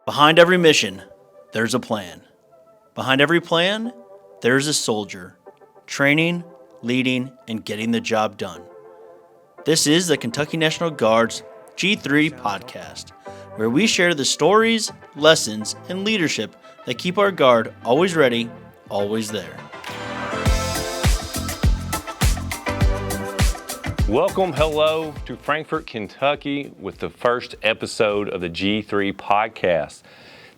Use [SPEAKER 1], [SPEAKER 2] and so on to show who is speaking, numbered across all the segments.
[SPEAKER 1] Behind every mission, there's a plan. Behind every plan, there's a soldier, training, leading, and getting the job done. This is the Kentucky National Guard's G3 podcast, where we share the stories, lessons, and leadership that keep our Guard always ready, always there.
[SPEAKER 2] Welcome, hello to Frankfort, Kentucky with the first episode of the G3 podcast.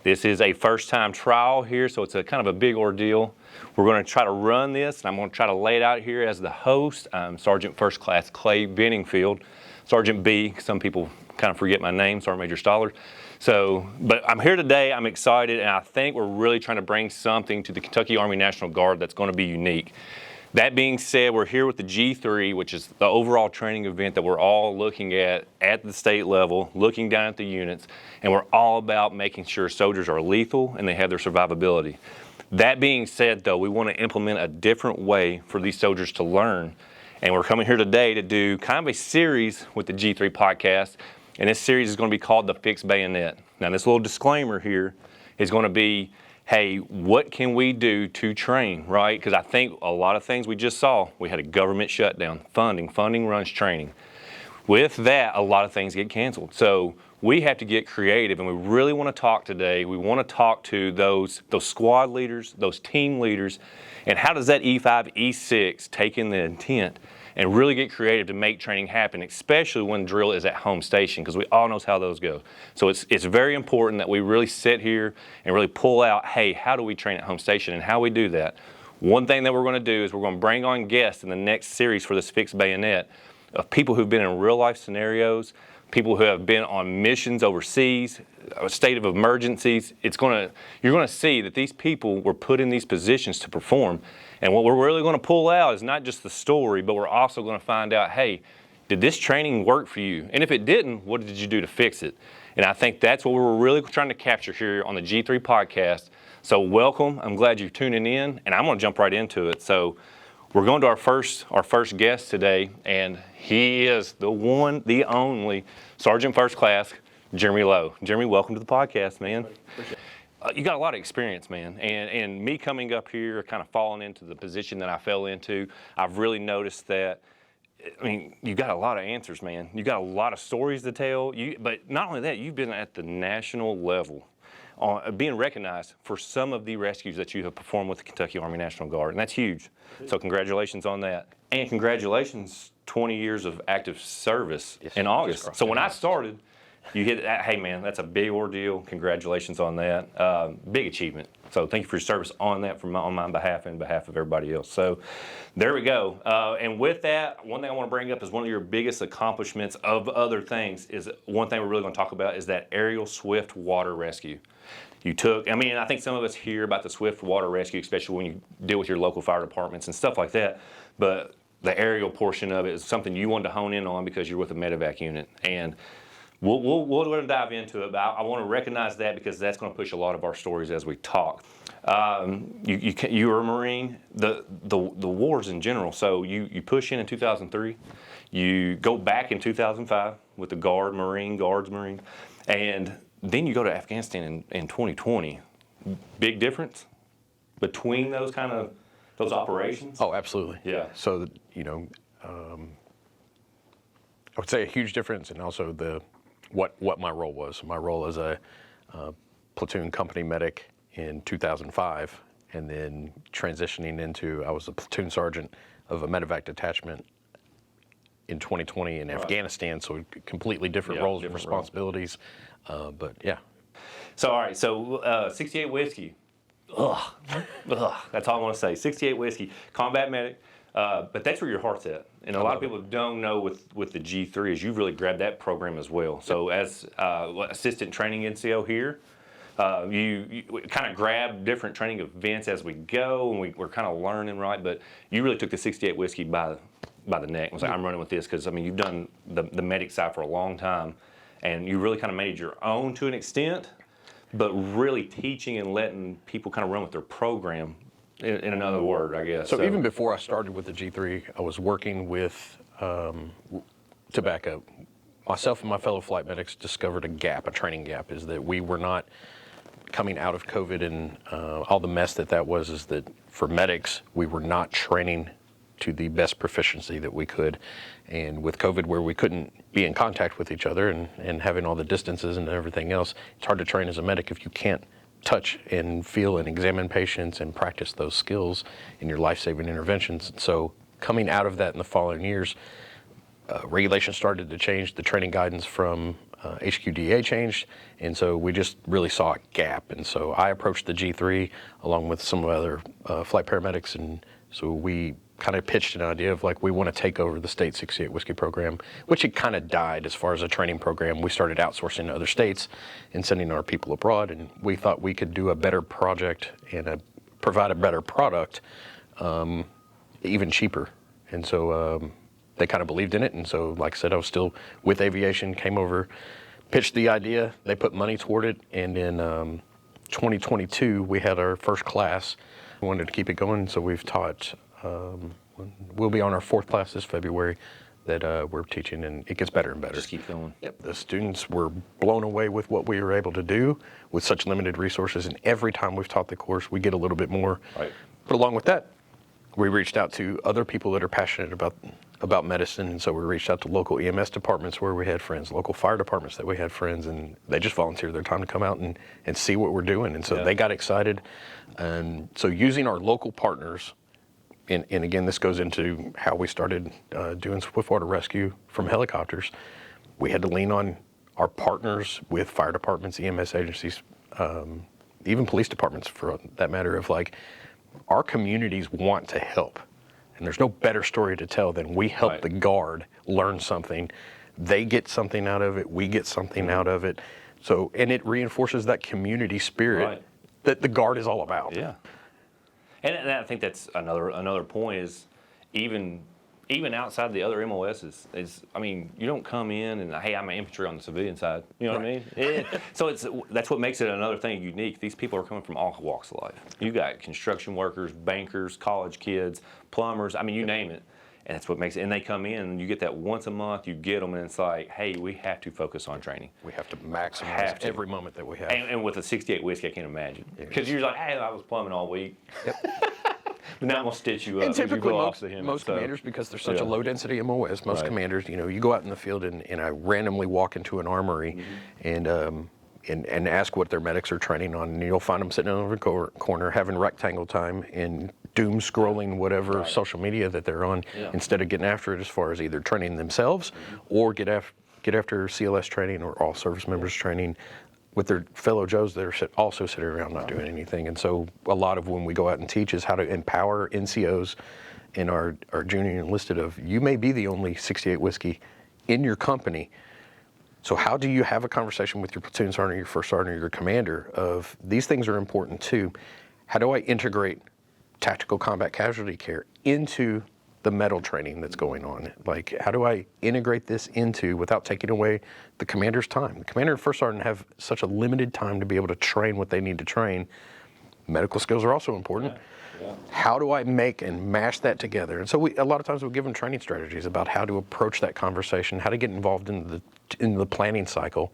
[SPEAKER 2] This is a first-time trial here, so it's a kind of a big ordeal. We're going to try to run this, and I'm going to try to lay it out here as the host. I'm Sergeant First Class Clay Benningfield, Sergeant B. Some people kind of forget my name, Sergeant Major Stoller. But I'm here today, I'm excited, and I think we're really trying to bring something to the Kentucky Army National Guard that's going to be unique. That being said, we're here with the G3, which is the overall training event that we're all looking at the state level, looking down at the units, and we're all about making sure soldiers are lethal and they have their survivability. That being said, though, we want to implement a different way for these soldiers to learn, and we're coming here today to do kind of a series with the G3 podcast, and this series is going to be called The Fixed Bayonet. Now, this little disclaimer here is going to be, hey, what can we do to train, right? Because I think a lot of things we just saw, we had a government shutdown, funding runs training. With that, a lot of things get canceled. So we have to get creative, and we really want to talk today. We want to talk to those squad leaders, those team leaders, and how does that E5, E6 take in the intent and really get creative to make training happen, especially when drill is at home station, because we all know how those go. So it's very important that we really sit here and really pull out, hey, how do we train at home station and how we do that. One thing that we're going to do is we're going to bring on guests in the next series for this Fixed Bayonet of people who've been in real life scenarios, people who have been on missions overseas, a state of emergencies. You're going to see that these people were put in these positions to perform. And what we're really going to pull out is not just the story, but we're also going to find out, hey, did this training work for you? And if it didn't, what did you do to fix it? And I think that's what we're really trying to capture here on the G3 podcast. So welcome. I'm glad you're tuning in, and I'm going to jump right into it. So we're going to our first guest today, and he is the one, the only Sergeant First Class Jeremy Lowe. Jeremy, welcome to the podcast, man. You got a lot of experience, man, and me coming up here, kind of falling into the position that I fell into, I've really noticed that, I mean, you got a lot of answers, man. You got a lot of stories to tell, but not only that, you've been at the national level, being recognized for some of the rescues that you have performed with the Kentucky Army National Guard, and that's huge. So congratulations on that. And congratulations, 20 years of active service in August. So when I started, you hit that, hey man, that's a big ordeal. Congratulations on that. Big achievement. So thank you for your service on that on my behalf and behalf of everybody else. So there we go. And with that, one thing I want to bring up is one of your biggest accomplishments of other things is one thing we're really going to talk about is that aerial swift water rescue. I think some of us hear about the swift water rescue, especially when you deal with your local fire departments and stuff like that. But the aerial portion of it is something you wanted to hone in on because you're with a medevac unit. And we'll dive into it, but I want to recognize that because that's going to push a lot of our stories as we talk. You were a Marine, the wars in general. So you push in 2003, you go back in 2005 with the Guards Marine, and then you go to Afghanistan in 2020. Big difference between those operations?
[SPEAKER 3] Oh, absolutely.
[SPEAKER 2] Yeah.
[SPEAKER 3] So, I would say a huge difference, and also what my role was. My role as a platoon company medic in 2005, and then transitioning into, I was a platoon sergeant of a medevac detachment in 2020 in Afghanistan, so completely different roles and responsibilities, but yeah.
[SPEAKER 2] So, all right, 68 Whiskey. Ugh, that's all I want to say. 68 Whiskey, combat medic. But that's where your heart's at. And a lot of people don't know with the G3 is you've really grabbed that program as well. So as assistant training NCO here, you kind of grab different training events as we go, and we're kind of learning, right? But you really took the 68 Whiskey by the neck. I was like, I'm running with this because, you've done the medic side for a long time, and you really kind of made your own to an extent, but really teaching and letting people kind of run with their program. In another word, I guess.
[SPEAKER 3] So even before I started with the G3, I was working with, to back up, myself and my fellow flight medics discovered a training gap, is that we were not coming out of COVID and all the mess that was, is that for medics, we were not training to the best proficiency that we could. And with COVID, where we couldn't be in contact with each other and having all the distances and everything else, it's hard to train as a medic if you can't touch and feel and examine patients and practice those skills in your life-saving interventions. So coming out of that in the following years, regulations started to change. The training guidance from HQDA changed, and so we just really saw a gap. And so I approached the G3 along with some other flight paramedics, and so we kind of pitched an idea of like, we want to take over the state 68 whiskey program, which had kind of died as far as a training program. We started outsourcing to other states and sending our people abroad, and we thought we could do a better project and provide a better product, even cheaper. And so they kind of believed in it. And so, like I said, I was still with aviation, came over, pitched the idea, they put money toward it, and in 2022, we had our first class. We wanted to keep it going, so we've taught, we'll be on our 4th class this February that we're teaching, and it gets better and better.
[SPEAKER 2] Just keep going.
[SPEAKER 3] Yep. The students were blown away with what we were able to do with such limited resources, and every time we've taught the course, we get a little bit more.
[SPEAKER 2] Right.
[SPEAKER 3] But along with that, we reached out to other people that are passionate about medicine, and so we reached out to local EMS departments where we had friends, local fire departments that we had friends, and they just volunteered their time to come out and see what we're doing. And so they got excited. And so using our local partners, and again, this goes into how we started doing swiftwater rescue from helicopters. We had to lean on our partners with fire departments, EMS agencies, even police departments for that matter, of like, our communities want to help. And there's no better story to tell than we help the Guard learn something. They get something out of it. We get something out of it. So, and it reinforces that community spirit that the Guard is all about.
[SPEAKER 2] Yeah. And I think that's another point is even outside the other MOSs is, I mean, you don't come in and, hey, I'm an infantry on the civilian side. You know what I mean? So that's what makes it another thing unique. These people are coming from all walks of life. You got construction workers, bankers, college kids, plumbers. I mean, you name it. And that's what makes it. And they come in and you get that once a month, you get them, and it's like, hey, we have to focus on training.
[SPEAKER 3] We have to maximize every moment that we have.
[SPEAKER 2] And with a 68 whiskey, I can't imagine. Because you're like, hey, I was plumbing all week. Yep. But now I'm going to stitch you up.
[SPEAKER 3] And typically
[SPEAKER 2] most
[SPEAKER 3] commanders, because there's such a low density MOS, most commanders, you go out in the field and I randomly walk into an armory and ask what their medics are training on, and you'll find them sitting in a corner having rectangle time and doom scrolling whatever social media that they're on instead of getting after it as far as either training themselves or get after CLS training or all service members training with their fellow Joes that are also sitting around not doing anything. And so a lot of when we go out and teach is how to empower NCOs in our junior enlisted of, you may be the only 68 whiskey in your company. So how do you have a conversation with your platoon sergeant, your first sergeant, or your commander of, these things are important too. How do I integrate tactical combat casualty care into the medal training that's going on? Like, how do I integrate this into without taking away the commander's time? The commander and first sergeant have such a limited time to be able to train what they need to train. Medical skills are also important. How do I make and mash that together? And so a lot of times we give them training strategies about how to approach that conversation, how to get involved in the planning cycle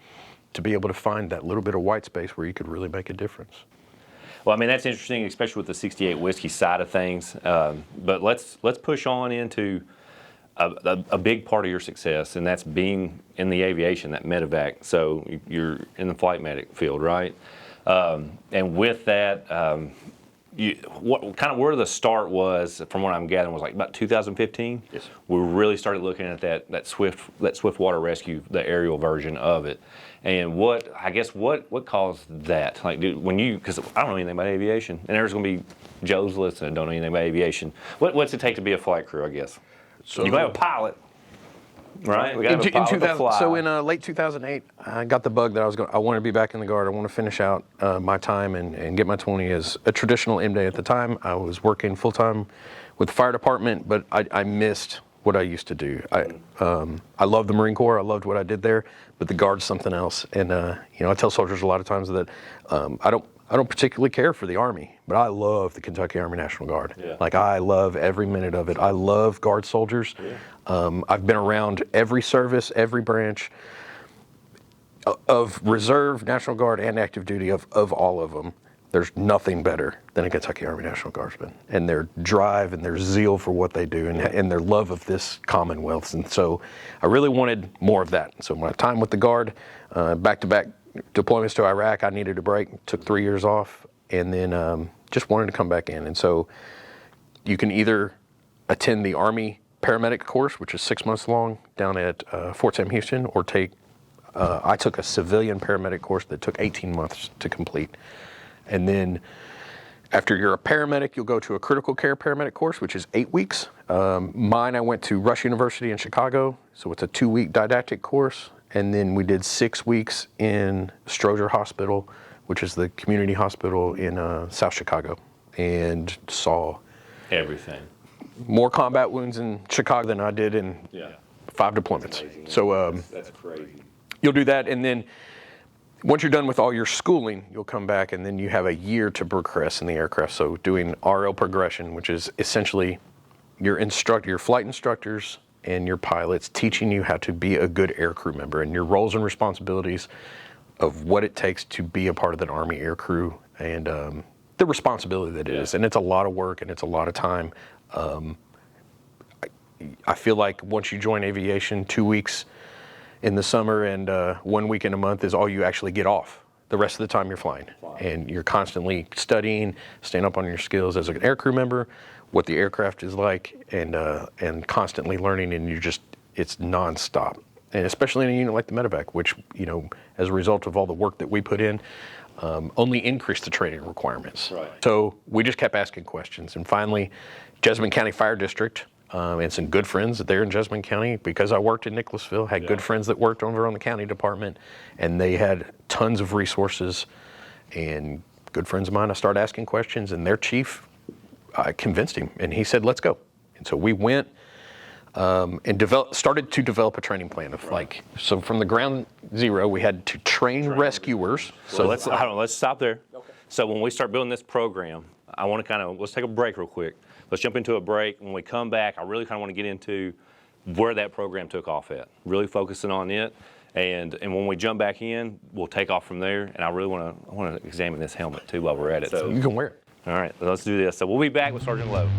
[SPEAKER 3] to be able to find that little bit of white space where you could really make a difference.
[SPEAKER 2] Well, I mean, that's interesting, especially with the 68 whiskey side of things. But let's push on into a big part of your success, and that's being in the aviation, that medevac. So you're in the flight medic field, right? And with that, what kind of where the start was, from what I'm gathering, was like about 2015.
[SPEAKER 3] Yes.
[SPEAKER 2] We really started looking at that swiftwater rescue, the aerial version of it. And what caused that? Like, because I don't know anything about aviation, and there's going to be Joe's listening that don't know anything about aviation. What's it take to be a flight crew? I guess you got a pilot, right? We got a pilot to fly.
[SPEAKER 3] So in late 2008, I got the bug that I wanted to be back in the Guard. I want to finish out my time and get my 20 as a traditional M-Day at the time. I was working full time with the fire department, but I missed what I used to do. I love the Marine Corps. I loved what I did there, but the Guard's something else. And I tell soldiers a lot of times that I I don't particularly care for the Army, but I love the Kentucky Army National Guard.
[SPEAKER 2] Yeah.
[SPEAKER 3] Like, I love every minute of it. I love Guard soldiers. Yeah. I've been around every service, every branch of Reserve, National Guard, and active duty of all of them. There's nothing better than a Kentucky Army National Guardsman, and their drive and their zeal for what they do, and their love of this Commonwealth. And so I really wanted more of that. So my time with the Guard, back-to-back deployments to Iraq, I needed a break, took 3 years off, and then just wanted to come back in. And so you can either attend the Army paramedic course, which is 6 months long, down at Fort Sam Houston, or I took a civilian paramedic course that took 18 months to complete. And then after you're a paramedic, you'll go to a critical care paramedic course, which is 8 weeks. Mine, I went to Rush University in Chicago, so it's a 2-week didactic course. And then we did 6 weeks in Stroger Hospital, which is the community hospital in South Chicago, and saw
[SPEAKER 2] everything.
[SPEAKER 3] More combat wounds in Chicago than I did in 5 deployments. So
[SPEAKER 2] that's crazy.
[SPEAKER 3] You'll do that, and then once you're done with all your schooling, you'll come back, and then you have a year to progress in the aircraft. So doing RL progression, which is essentially your flight instructors and your pilots teaching you how to be a good aircrew member, and your roles and responsibilities of what it takes to be a part of an Army aircrew, and the responsibility that it is. And it's a lot of work, and it's a lot of time. I feel like once you join aviation, 2 weeks in the summer and 1 week in a month is all you actually get off. The rest of the time you're flying. And you're constantly studying, staying up on your skills as an aircrew member, what the aircraft is like, and constantly learning, and it's nonstop. And especially in a unit like the medevac, which, as a result of all the work that we put in, only increased the training requirements.
[SPEAKER 2] Right.
[SPEAKER 3] So we just kept asking questions. And finally, Jessamine County Fire District, and some good friends there in Jessamine County, because I worked in Nicholasville, had good friends that worked over on the county department, and they had tons of resources, and good friends of mine, I started asking questions, and their chief, I convinced him, and he said, let's go. And so we went and started to develop a training plan of so from the ground zero, we had to train rescuers.
[SPEAKER 2] So let's stop there. Okay. So when we start building this program, I want to let's take a break real quick. Let's jump into a break. When we come back, I really kind of want to get into where that program took off at, really focusing on it. And when we jump back in, we'll take off from there. And I really want to examine this helmet too while we're at it.
[SPEAKER 3] So you can wear it.
[SPEAKER 2] All right, let's do this. So we'll be back with Sergeant Lowe.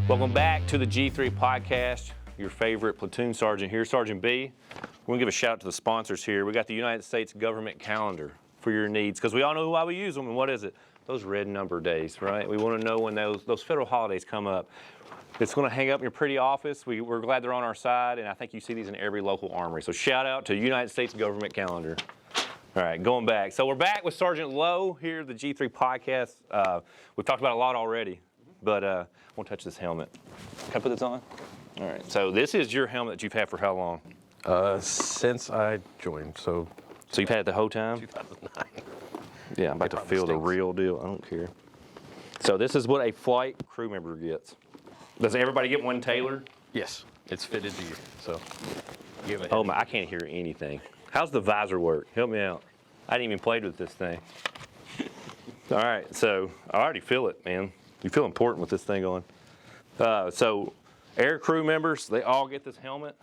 [SPEAKER 2] Welcome back to the G3 podcast. Your favorite platoon sergeant here, Sergeant B. We're going to give a shout out to the sponsors here. We got the United States government calendar for your needs, because we all know why we use them. And what is it? Those red number days, right? We want to know when those federal holidays come up. It's going to hang up in your pretty office. We're glad they're on our side, and I think you see these in every local armory. So shout out to United States government calendar. All right, going back. So we're back with Sergeant Lowe here at the G3 podcast. We've talked about a lot already, but I won't touch this helmet. Can I put this on? All right, so this is your helmet that you've had for how long?
[SPEAKER 3] Since I joined, So
[SPEAKER 2] you've had it the whole time?
[SPEAKER 3] 2009.
[SPEAKER 2] Yeah, I'm about to feel the real deal. I don't care. So this is what a flight crew member gets. Does everybody get one tailored?
[SPEAKER 3] Yes, it's fitted to you. So
[SPEAKER 2] Oh my, I can't hear anything. How's the visor work? Help me out. I didn't even play with this thing. All right, so I already feel it, man. You feel important with this thing on. So air crew members, they all get this helmet.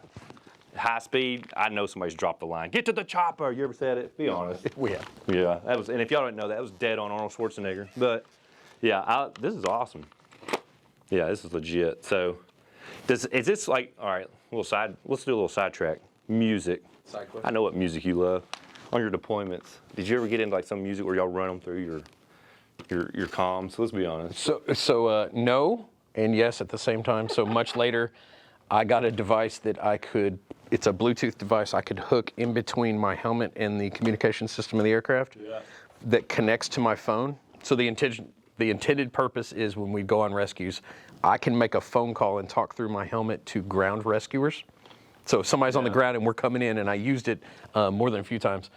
[SPEAKER 2] High speed, I know somebody's dropped the line. Get to the chopper. You ever said it? Be honest.
[SPEAKER 3] We have.
[SPEAKER 2] Yeah, that was, and if y'all didn't know that was dead on Arnold Schwarzenegger. But yeah, this is awesome. Yeah, this is legit. So, is this like, all right? Let's do a little sidetrack. Music. I know what music you love. On your deployments, did you ever get into like some music where y'all run them through your comms? So let's be honest.
[SPEAKER 3] So no and yes at the same time. So much later, I got a device that it's a Bluetooth device I could hook in between my helmet and the communication system of the aircraft that connects to my phone. So the intended purpose is when we go on rescues, I can make a phone call and talk through my helmet to ground rescuers. So if somebody's on the ground and we're coming in, and I used it more than a few times,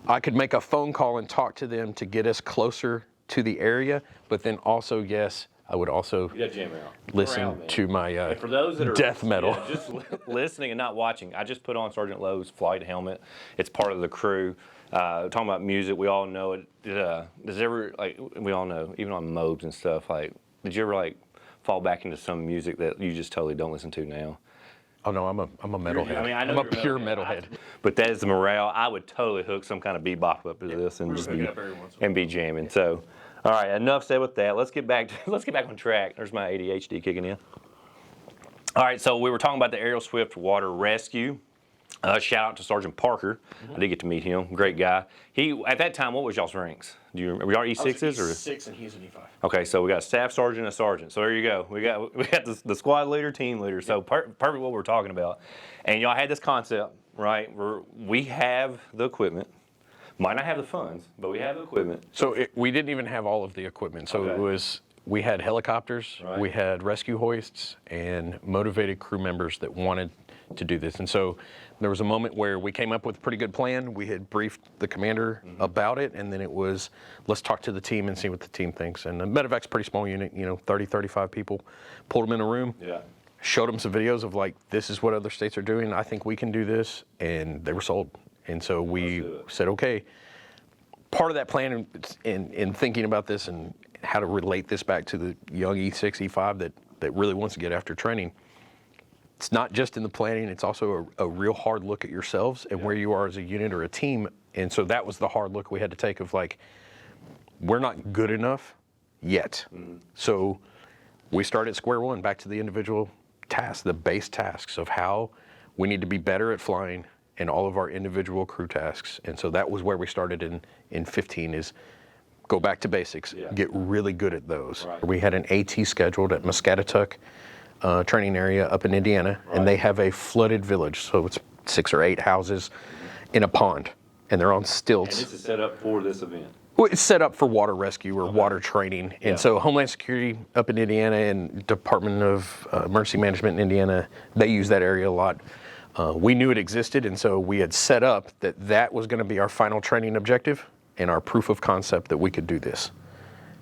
[SPEAKER 3] I could make a phone call and talk to them to get us closer to the area, but then also, yes, I would also
[SPEAKER 2] You got jam out.
[SPEAKER 3] listen
[SPEAKER 2] Morale, man.
[SPEAKER 3] to my
[SPEAKER 2] And for those that are
[SPEAKER 3] death metal.
[SPEAKER 2] yeah, just listening and not watching, I just put on Sergeant Lowe's flight helmet. It's part of the crew. Talking about music, we all know it. Does ever like we all know, even on mobs and stuff? Like, did you ever like fall back into some music that you just totally don't listen to now?
[SPEAKER 3] Oh no, I'm a metalhead.
[SPEAKER 2] I mean, I know
[SPEAKER 3] I'm a
[SPEAKER 2] you're
[SPEAKER 3] pure
[SPEAKER 2] metalhead.
[SPEAKER 3] metalhead.
[SPEAKER 2] But that is the morale. I would totally hook some kind of bebop up to this and just be jamming. So, all right, enough said with that. Let's get back on track. There's my ADHD kicking in. All right, so we were talking about the Aerial Swift Water Rescue. Shout out to Sergeant Parker. I did get to meet him. Great guy. He at that time, what was y'all's ranks? Do you remember? We are E6s or
[SPEAKER 4] E6 and he's an E5.
[SPEAKER 2] Okay, so we got a staff sergeant and a sergeant. So there you go. We got the squad leader, team leader. So perfect what we're talking about. And y'all had this concept, right? We have the equipment. Might not have the funds, but we have the equipment.
[SPEAKER 3] So we didn't even have all of the equipment. So
[SPEAKER 2] Okay.
[SPEAKER 3] we had helicopters,
[SPEAKER 2] Right.
[SPEAKER 3] we had rescue hoists, and motivated crew members that wanted to do this. And so there was a moment where we came up with a pretty good plan. We had briefed the commander about it, and then it was, let's talk to the team and see what the team thinks. And the medevac's a pretty small unit, 30, 35 people. Pulled them in a room,
[SPEAKER 2] Yeah.
[SPEAKER 3] showed them some videos of like, this is what other states are doing. I think we can do this. And they were sold. And so we
[SPEAKER 2] do it.
[SPEAKER 3] said, okay, part of that plan in thinking about this and how to relate this back to the young E6, E5 that really wants to get after training, it's not just in the planning, it's also a real hard look at yourselves and where you are as a unit or a team. And so that was the hard look we had to take of like, we're not good enough yet. So we started at square one, back to the individual tasks, the base tasks of how we need to be better at flying in all of our individual crew tasks. And so that was where we started in 15 is go back to basics, get really good at those.
[SPEAKER 2] Right.
[SPEAKER 3] We had an AT scheduled at Muscatatuck training area up in Indiana, and they have a flooded village. So it's 6 or 8 houses in a pond, and they're on stilts.
[SPEAKER 2] And this is set up for this event.
[SPEAKER 3] Well, it's set up for water rescue or water training.
[SPEAKER 2] Yeah.
[SPEAKER 3] And so Homeland Security up in Indiana and Department of Emergency Management in Indiana, they use that area a lot. We knew it existed, and so we had set up that was going to be our final training objective and our proof of concept that we could do this.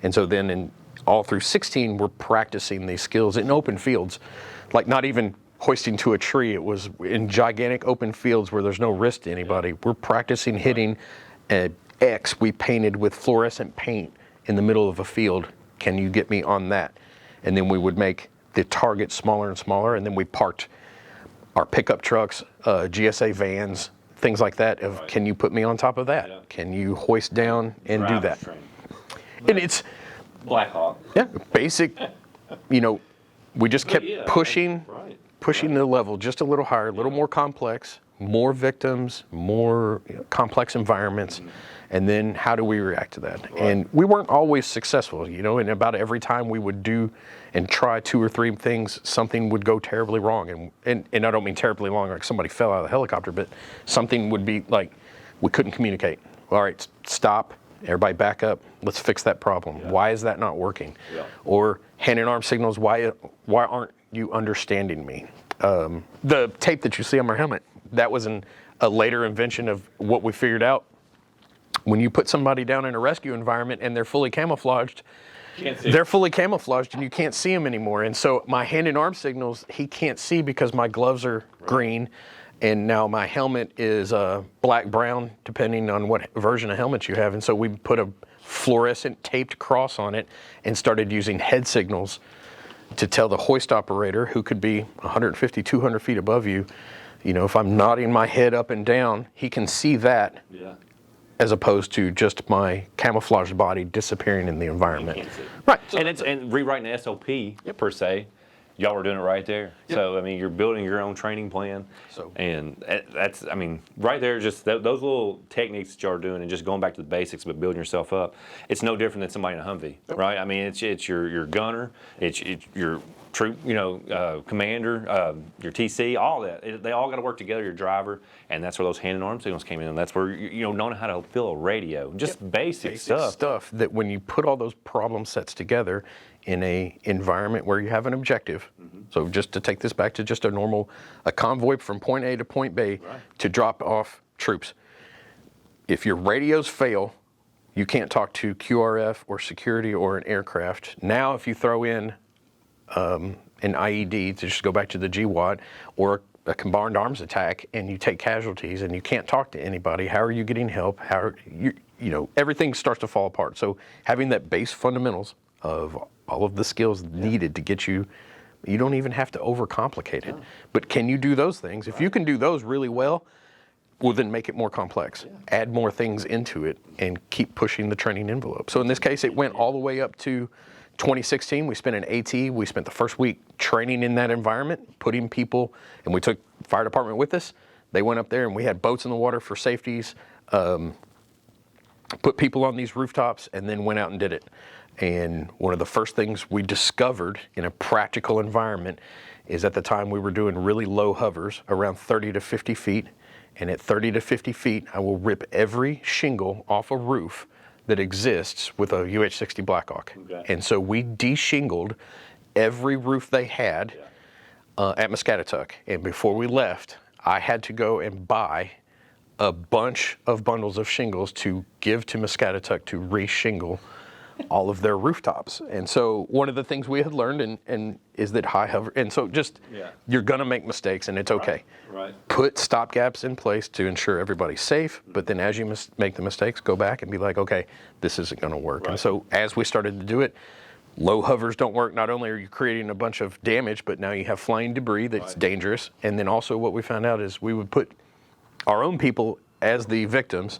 [SPEAKER 3] And so then all through 16, we're practicing these skills in open fields, like not even hoisting to a tree. It was in gigantic open fields where there's no risk to anybody. We're practicing hitting an X we painted with fluorescent paint in the middle of a field. Can you get me on that? And then we would make the target smaller and smaller, and then we parked our pickup trucks, GSA vans, things like that. Can you put me on top of that?
[SPEAKER 2] Yeah.
[SPEAKER 3] Can you hoist down and do that?
[SPEAKER 2] Training.
[SPEAKER 3] And it's
[SPEAKER 2] Black Hawk.
[SPEAKER 3] basic. We just kept
[SPEAKER 2] yeah,
[SPEAKER 3] pushing the level just a little higher, a little more complex, more victims, more complex environments. And then how do we react to that? Right. And we weren't always successful, and about every time we would do and try 2 or 3 things, something would go terribly wrong. And I don't mean terribly wrong like somebody fell out of the helicopter, but something would be like, we couldn't communicate. All right, stop, everybody back up, let's fix that problem. Yeah. Why is that not working? Yeah. Or hand and arm signals, why aren't you understanding me? The tape that you see on my helmet, that was a later invention of what we figured out. When you put somebody down in a rescue environment and they're fully camouflaged, they're fully camouflaged and you can't see them anymore. And so my hand and arm signals, he can't see because my gloves are green. And now my helmet is black-brown, depending on what version of helmet you have. And so we put a fluorescent taped cross on it and started using head signals to tell the hoist operator, who could be 150, 200 feet above you, if I'm nodding my head up and down, he can see that. Yeah. As opposed to just my camouflaged body disappearing in the environment.
[SPEAKER 2] Right. And rewriting the SOP per se, y'all were doing it right there. Yep. So, you're building your own training plan. And that's, right there, just those little techniques that y'all are doing and just going back to the basics but building yourself up, it's no different than somebody in a Humvee, right? It's your gunner, it's your troop, commander, your TC, all that. They all got to work together, your driver, and that's where those hand and arm signals came in. And that's where, knowing how to fill a radio, just basic stuff
[SPEAKER 3] that when you put all those problem sets together in a environment where you have an objective. So just to take this back to just a convoy from point A to point B to drop off troops. If your radios fail, You can't talk to QRF or security or an aircraft. Now, if you throw in an IED, to just go back to the GWAT, or a combined arms attack, and you take casualties and you can't talk to anybody, how are you getting help? How are everything starts to fall apart. So having that base fundamentals of all of the skills needed to get you don't even have to overcomplicate it. But can you do those things? If you can do those really well, then make it more complex. Add more things into it and keep pushing the training envelope. So in this case, it went all the way up to 2016. We spent an AT. We spent the first week training in that environment, putting people, and we took fire department with us. They went up there and we had boats in the water for safeties, put people on these rooftops, and then went out and did it. And one of the first things we discovered in a practical environment is, at the time, we were doing really low hovers, around 30 to 50 feet. And at 30 to 50 feet, I will rip every shingle off a roof that exists with a UH-60 Blackhawk. Okay. And so we de-shingled every roof they had at Muscatatuck. And before we left, I had to go and buy a bunch of bundles of shingles to give to Muscatatuck to re-shingle all of their rooftops. And so one of the things we had learned and is that high hover, and so just you're gonna make mistakes, and it's okay.
[SPEAKER 2] Right.
[SPEAKER 3] Put stopgaps in place to ensure everybody's safe, but then as you make the mistakes, go back and be like, okay, this isn't gonna work. Right. And so as we started to do it, low hovers don't work. Not only are you creating a bunch of damage, but now you have flying debris that's dangerous. And then also what we found out is we would put our own people as the victims,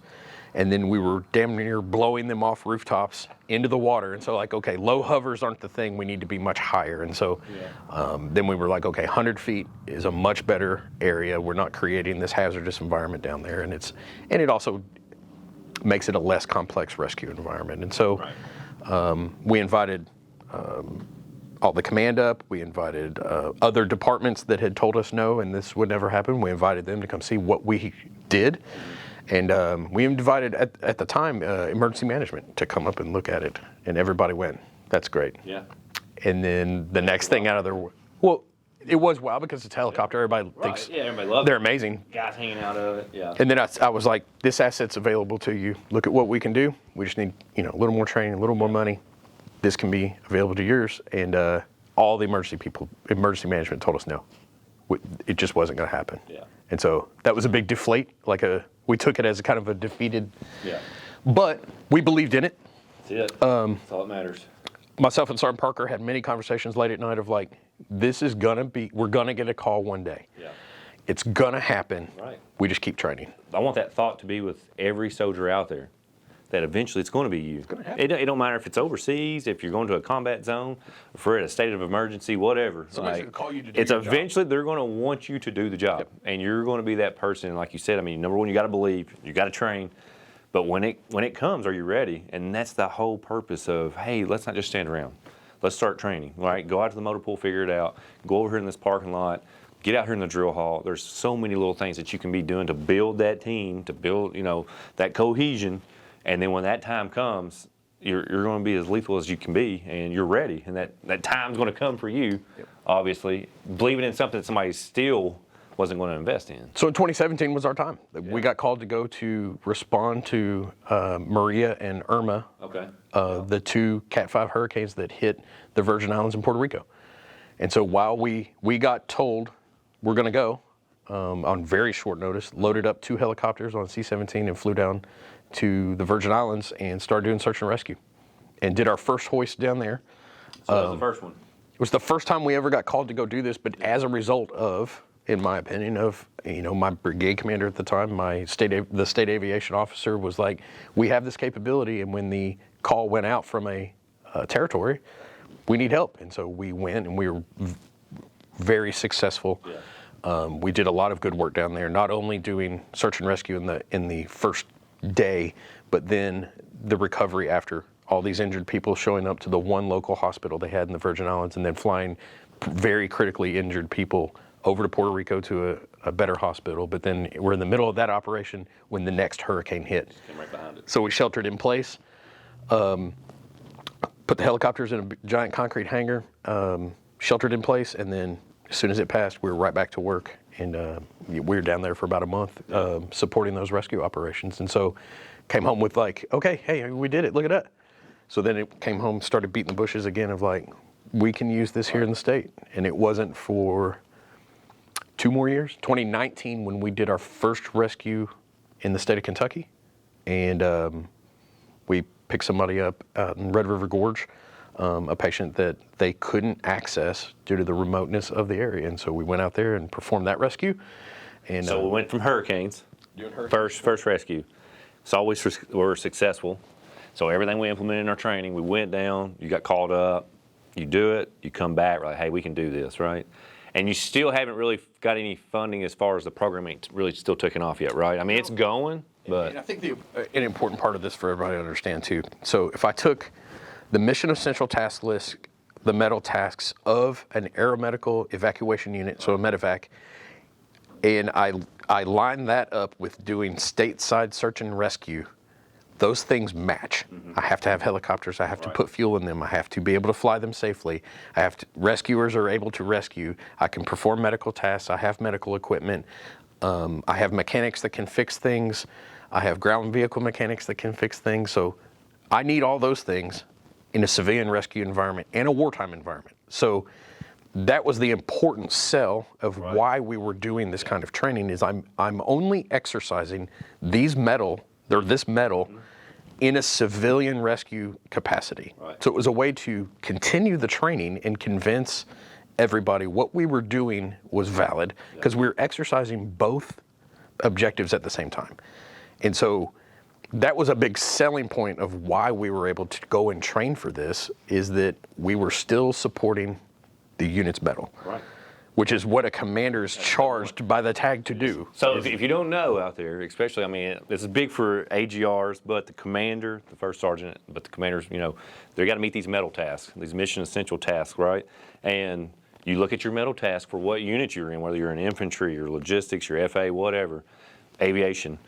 [SPEAKER 3] and then we were damn near blowing them off rooftops into the water. And so okay, low hovers aren't the thing, we need to be much higher. And so then we were like, okay, 100 feet is a much better area. We're not creating this hazardous environment down there. And it also makes it a less complex rescue environment. And so we invited all the command up. We invited other departments that had told us no, and this would never happen. We invited them to come see what we did. And we invited, at the time, emergency management to come up and look at it. And everybody went, that's great. Yeah. And then the next thing out of there, well, it was wow because it's a helicopter. Everybody thinks
[SPEAKER 2] everybody loves
[SPEAKER 3] they're
[SPEAKER 2] it.
[SPEAKER 3] Amazing.
[SPEAKER 2] Guys hanging out of it,
[SPEAKER 3] And then I was like, this asset's available to you. Look at what we can do. We just need, a little more training, a little more money. This can be available to yours. And all the emergency management told us no. It just wasn't going to happen. Yeah. And so that was a big deflate, we took it as a kind of a defeated, but we believed in it.
[SPEAKER 2] That's it. That's all that matters.
[SPEAKER 3] Myself and Sergeant Parker had many conversations late at night of we're gonna get a call one day. Yeah. It's gonna happen. Right. We just keep training.
[SPEAKER 2] I want that thought to be with every soldier out there, that eventually it's going to be you. It's going to happen. It don't matter if it's overseas, if you're going to a combat zone, if we're at a state of emergency, whatever.
[SPEAKER 3] Somebody's going to call you to do
[SPEAKER 2] it's eventually they're going to want you to do the job, and you're going to be that person. Like you said, number one, you got to believe, you got to train, but when it comes, are you ready? And that's the whole purpose of, hey, let's not just stand around. Let's start training. Right? Go out to the motor pool, figure it out. Go over here in this parking lot. Get out here in the drill hall. There's so many little things that you can be doing to build that team, to build that cohesion. And then when that time comes, you're going to be as lethal as you can be, and you're ready. And that time's going to come for you, obviously, believing in something that somebody still wasn't going to invest in.
[SPEAKER 3] So 2017 was our time. We got called to go to respond to Maria and Irma, the two Cat 5 hurricanes that hit the Virgin Islands and Puerto Rico. And so while we got told we're going to go, on very short notice, loaded up 2 helicopters on C-17 and flew down to the Virgin Islands and started doing search and rescue, and did our first hoist down there.
[SPEAKER 2] So that was the first one.
[SPEAKER 3] It was the first time we ever got called to go do this, but as a result of, in my opinion, of my brigade commander at the time, the state aviation officer was like, we have this capability, and when the call went out from a territory, we need help, and so we went, and we were very successful. Yeah. We did a lot of good work down there, not only doing search and rescue in the first day, but then the recovery after, all these injured people showing up to the one local hospital they had in the Virgin Islands, and then flying very critically injured people over to Puerto Rico to a better hospital. But then we're in the middle of that operation when the next hurricane hit.
[SPEAKER 2] Came right behind it.
[SPEAKER 3] So we sheltered in place, put the helicopters in a giant concrete hangar, sheltered in place, and then as soon as it passed, we were right back to work. And we were down there for about a month supporting those rescue operations. And so came home with like, okay, hey, we did it. Look at that. So then it came home, started beating the bushes again of like, we can use this here in the state. And it wasn't for 2 more years. 2019, when we did our first rescue in the state of Kentucky. And we picked somebody up out in Red River Gorge, a patient that they couldn't access due to the remoteness of the area. And so we went out there and performed that rescue. And
[SPEAKER 2] So we went from hurricanes, first rescue. Saw we were successful. So everything we implemented in our training, we went down, you got called up, you do it, you come back, we're like, hey, we can do this, right? And you still haven't really got any funding as far as the program ain't really still taking off yet, right? I mean, it's going, but...
[SPEAKER 3] And I think an important part of this for everybody to understand too. So if I took the mission essential task list, the MEDAL tasks of an aeromedical evacuation unit, so a medevac, and I line that up with doing stateside search and rescue, those things match. I have to have helicopters. I have to put fuel in them. I have to be able to fly them safely. Rescuers are able to rescue. I can perform medical tasks. I have medical equipment. I have mechanics that can fix things. I have ground vehicle mechanics that can fix things. So I need all those things in a civilian rescue environment and a wartime environment. So that was the important sell of why we were doing this kind of training is I'm only exercising this medal in a civilian rescue capacity. So it was a way to continue the training and convince everybody what we were doing was valid because we were exercising both objectives at the same time. And so that was a big selling point of why we were able to go and train for this is that we were still supporting the unit's medal, which is what a commander is charged by the tag to do.
[SPEAKER 2] So if you don't know out there, especially, I mean, this is big for AGRs, but the commander, the first sergeant, but the commanders, you know, they got to meet these medal tasks, these mission essential tasks, right? And you look at your medal task for what unit you're in, whether you're in infantry, your logistics, your FA, whatever, aviation.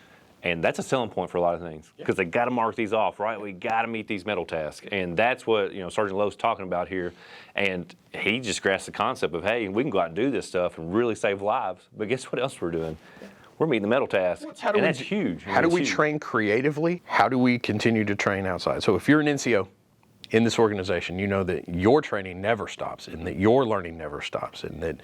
[SPEAKER 2] And that's a selling point for a lot of things because they got to mark these off, right? We got to meet these medal tasks. And that's what, you know, Sergeant Lowe's talking about here. And he just grasped the concept of, hey, we can go out and do this stuff and really save lives. But guess what else we're doing? We're meeting the medal task. And that's huge.
[SPEAKER 3] How do we train creatively? How do we continue to train outside? So if you're an NCO in this organization, you know that your training never stops and that your learning never stops and that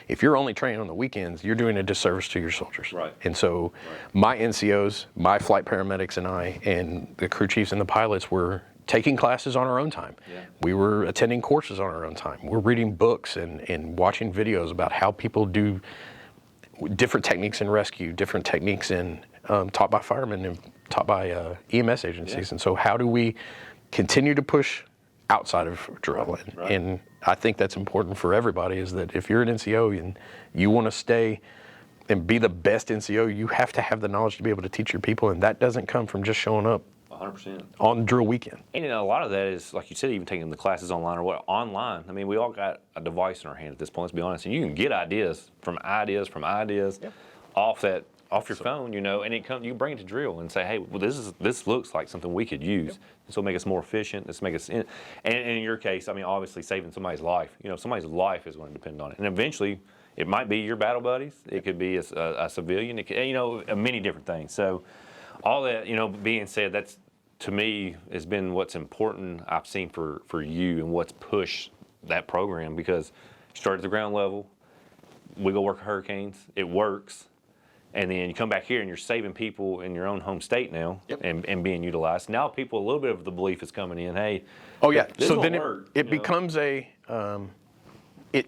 [SPEAKER 3] if you're only training on the weekends, you're doing a disservice to your soldiers. And so my NCOs, my flight paramedics and I, and the crew chiefs and the pilots were taking classes on our own time. We were attending courses on our own time. We're reading books and watching videos about how people do different techniques in rescue, different techniques in taught by firemen and taught by EMS agencies. And so how do we continue to push outside of drill? And I think that's important for everybody is that if you're an NCO and you want to stay and be the best NCO, you have to have the knowledge to be able to teach your people. And that doesn't come from just showing up
[SPEAKER 2] 100%.
[SPEAKER 3] on drill weekend.
[SPEAKER 2] And a lot of that is, like you said, even taking the classes online or what, online. I mean, we all got a device in our hand at this point, let's be honest. And you can get ideas off your phone, you know, and you bring it to drill and say, hey, well, this looks like something we could use. This will make us more efficient. This make us, and in your case, I mean, obviously saving somebody's life. You know, somebody's life is going to depend on it. And eventually, it might be your battle buddies. It could be a civilian. It could, you know, many different things. So, all that, you know, being said, that's to me has been what's important I've seen for you and what's pushed that program because you start at the ground level. We go work hurricanes. It works. And then you come back here and you're saving people in your own home state now and being utilized. Now people, a little bit of the belief is coming in, hey, this
[SPEAKER 3] so
[SPEAKER 2] won't
[SPEAKER 3] then
[SPEAKER 2] work,
[SPEAKER 3] it becomes it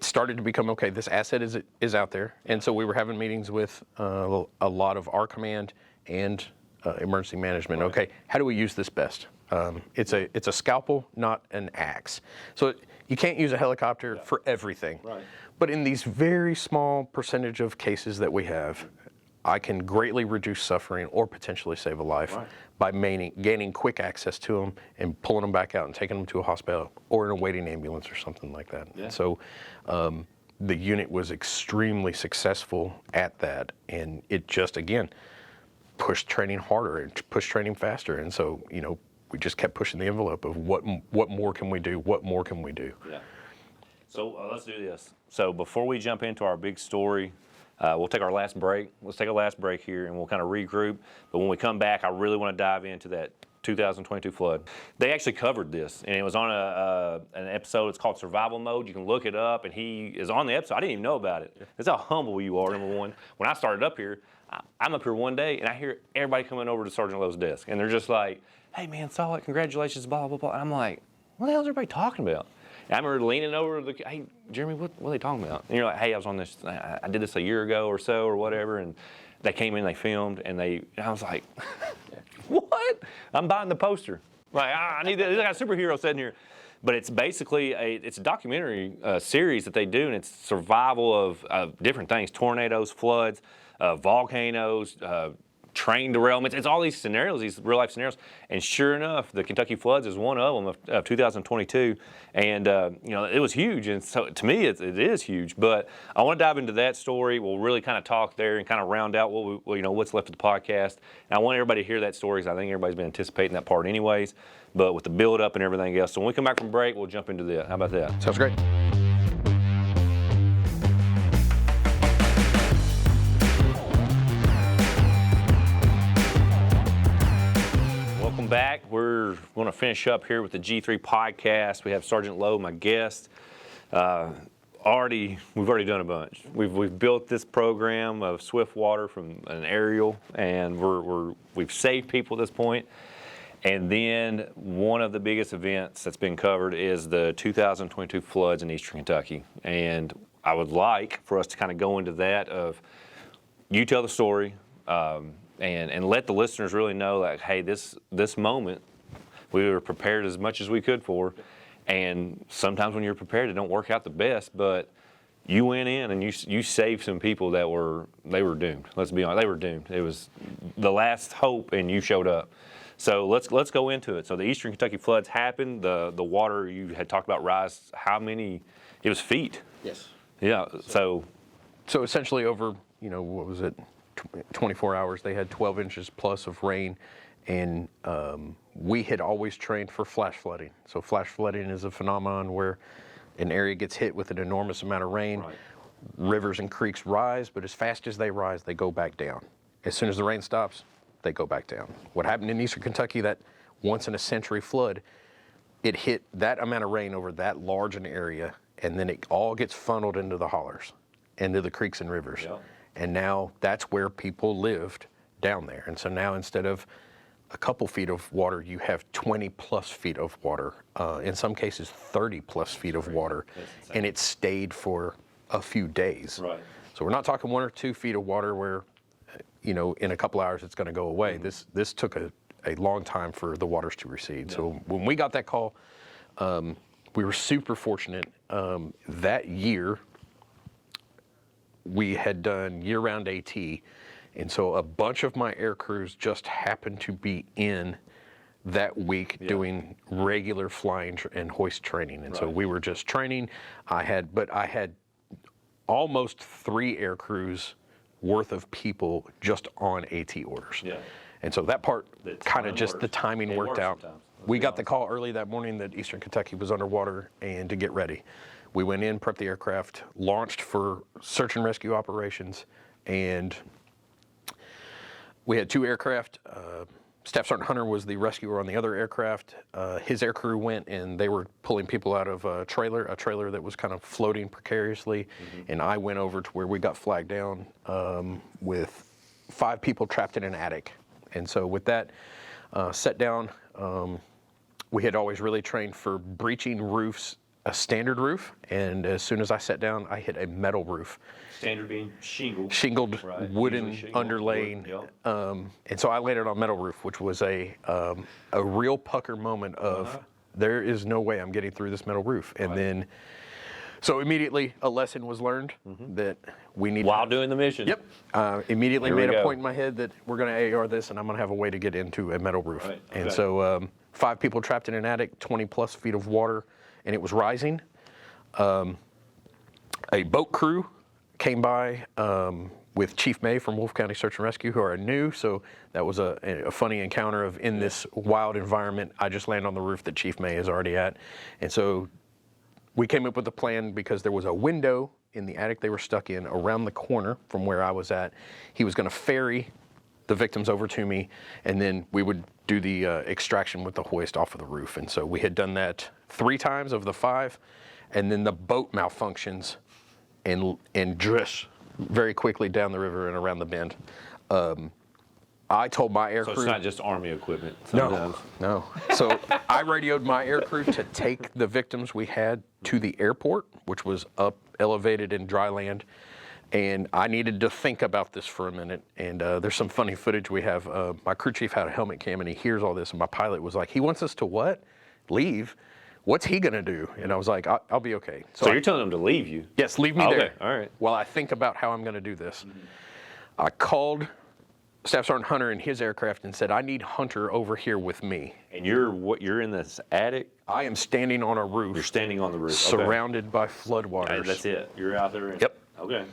[SPEAKER 3] started to become, okay, this asset is out there. And so we were having meetings with a lot of our command and emergency management. Okay, how do we use this best? It's a scalpel, not an axe. So you can't use a helicopter for everything. But in these very small percentage of cases that we have, I can greatly reduce suffering or potentially save a life by gaining quick access to them and pulling them back out and taking them to a hospital or in a waiting ambulance or something like that. So the unit was extremely successful at that, and it just, again, pushed training harder and pushed training faster. And so, you know, we just kept pushing the envelope of what more can we do? What more can we do?
[SPEAKER 2] So let's do this. So before we jump into our big story, We'll take our last break. Let's take a last break here, and we'll kind of regroup. But when we come back, I really want to dive into that 2022 flood. They actually covered this, and it was on an episode. It's called Survival Mode. You can look it up, and he is on the episode. I didn't even know about it. That's how humble you are, number one. When I started up here, I'm up here one day, and I hear everybody coming over to Sergeant Lowe's desk, and they're just like, "Hey, man, saw it. Congratulations, blah, blah, blah." And I'm like, what the hell is everybody talking about? And I remember leaning over to the, "Hey, Jeremy, what are they talking about?" And you're like, "Hey, I was on this, I did this a year ago or so or whatever," and they came in, they filmed, and I was like, what? I'm buying the poster. Like, I need that. They got a superhero sitting here. But it's basically it's a documentary series that they do, and it's survival of different things: tornadoes, floods, volcanoes, train derailments. It's all these scenarios, these real life scenarios. And sure enough, the Kentucky floods is one of them of 2022. And it was huge. And so to me, it is huge. But I want to dive into that story. We'll really kind of talk there and kind of round out what's left of the podcast. And I want everybody to hear that story because I think everybody's been anticipating that part anyways. But with the build up and everything else. So when we come back from break, we'll jump into that. How about that?
[SPEAKER 3] Sounds great.
[SPEAKER 2] Welcome back. We're going to finish up here with the G3 podcast. We have Sergeant Lowe, my guest. We've already done a bunch. We've built this program of swift water from an aerial, and we've saved people at this point. And then one of the biggest events that's been covered is the 2022 floods in Eastern Kentucky. And I would like for us to kind of go into that of you tell the story. And let the listeners really know that, hey, this moment, we were prepared as much as we could for. And sometimes when you're prepared, it don't work out the best, but you went in and you saved some people that were doomed. Let's be honest, they were doomed. It was the last hope, and you showed up. So let's go into it. So the Eastern Kentucky floods happened. The water you had talked about rise. How many? It was feet.
[SPEAKER 3] Yes.
[SPEAKER 2] Yeah. So
[SPEAKER 3] essentially over, what was it? 24 hours, they had 12 inches plus of rain, and we had always trained for flash flooding. So flash flooding is a phenomenon where an area gets hit with an enormous amount of rain.
[SPEAKER 2] Right.
[SPEAKER 3] Rivers and creeks rise, but as fast as they rise, they go back down. As soon as the rain stops, they go back down. What happened in Eastern Kentucky, that once in a century flood, it hit that amount of rain over that large an area, and then it all gets funneled into the hollers, into the creeks and rivers.
[SPEAKER 2] Yep.
[SPEAKER 3] And now that's where people lived down there. And so now instead of a couple feet of water, you have 20 plus feet of water, in some cases 30 plus feet of water, and it stayed for a few days.
[SPEAKER 2] Right.
[SPEAKER 3] So we're not talking 1 or 2 feet of water where, in a couple hours it's going to go away.
[SPEAKER 2] Mm-hmm.
[SPEAKER 3] This took a long time for the waters to recede. Yeah. So when we got that call, we were super fortunate. That year, we had done year-round AT, and so a bunch of my air crews just happened to be in that week doing regular flying and hoist training. And so we were just training. I had almost 3 air crews worth of people just on AT orders. Yeah. And so that part kind of just the timing worked out. We got the call early that morning that Eastern Kentucky was underwater and to get ready. We went in, prepped the aircraft, launched for search and rescue operations, and we had 2 aircraft. Staff Sergeant Hunter was the rescuer on the other aircraft. His air crew went, and they were pulling people out of a trailer that was kind of floating precariously, and I went over to where we got flagged down with 5 people trapped in an attic. And so with that set down, we had always really trained for breaching roofs, a standard roof, and as soon as I sat down, I hit a metal roof.
[SPEAKER 2] Standard being shingled.
[SPEAKER 3] Shingled,
[SPEAKER 2] right.
[SPEAKER 3] wooden underlaying. And so I landed on metal roof, which was a real pucker moment of there is no way I'm getting through this metal roof. And then, so immediately a lesson was learned that we need
[SPEAKER 2] while doing the mission.
[SPEAKER 3] Yep. Immediately made a point in my head that we're going to AAR this, and I'm going to have a way to get into a metal roof. Right. Okay. And so 5 people trapped in an attic, 20 plus feet of water, and it was rising. A boat crew came by with Chief May from Wolfe County Search and Rescue, who are new, so that was a funny encounter of in this wild environment, I just land on the roof that Chief May is already at. And so we came up with a plan because there was a window in the attic they were stuck in around the corner from where I was at. He was going to ferry the victims over to me, and then we would do the extraction with the hoist off of the roof. And so we had done that 3 times of the 5, and then the boat malfunctions and drifts very quickly down the river and around the bend. I told my air crew.
[SPEAKER 2] So it's not just Army equipment.
[SPEAKER 3] No. So I radioed my air crew to take the victims we had to the airport, which was up, elevated in dry land. And I needed to think about this for a minute. And there's some funny footage we have. My crew chief had a helmet cam, and he hears all this. And my pilot was like, he wants us to what? Leave? What's he going to do? And I was like, I'll be okay.
[SPEAKER 2] So you're telling him to leave you?
[SPEAKER 3] Yes, leave me there.
[SPEAKER 2] Okay, all right.
[SPEAKER 3] While I think about how I'm going to do this. I called Staff Sergeant Hunter in his aircraft and said, I need Hunter over here with me.
[SPEAKER 2] And you're in this attic?
[SPEAKER 3] I am standing on a roof.
[SPEAKER 2] You're standing on the roof.
[SPEAKER 3] Surrounded by floodwaters.
[SPEAKER 2] Okay, that's it. You're out there.
[SPEAKER 3] Yep.
[SPEAKER 2] Okay.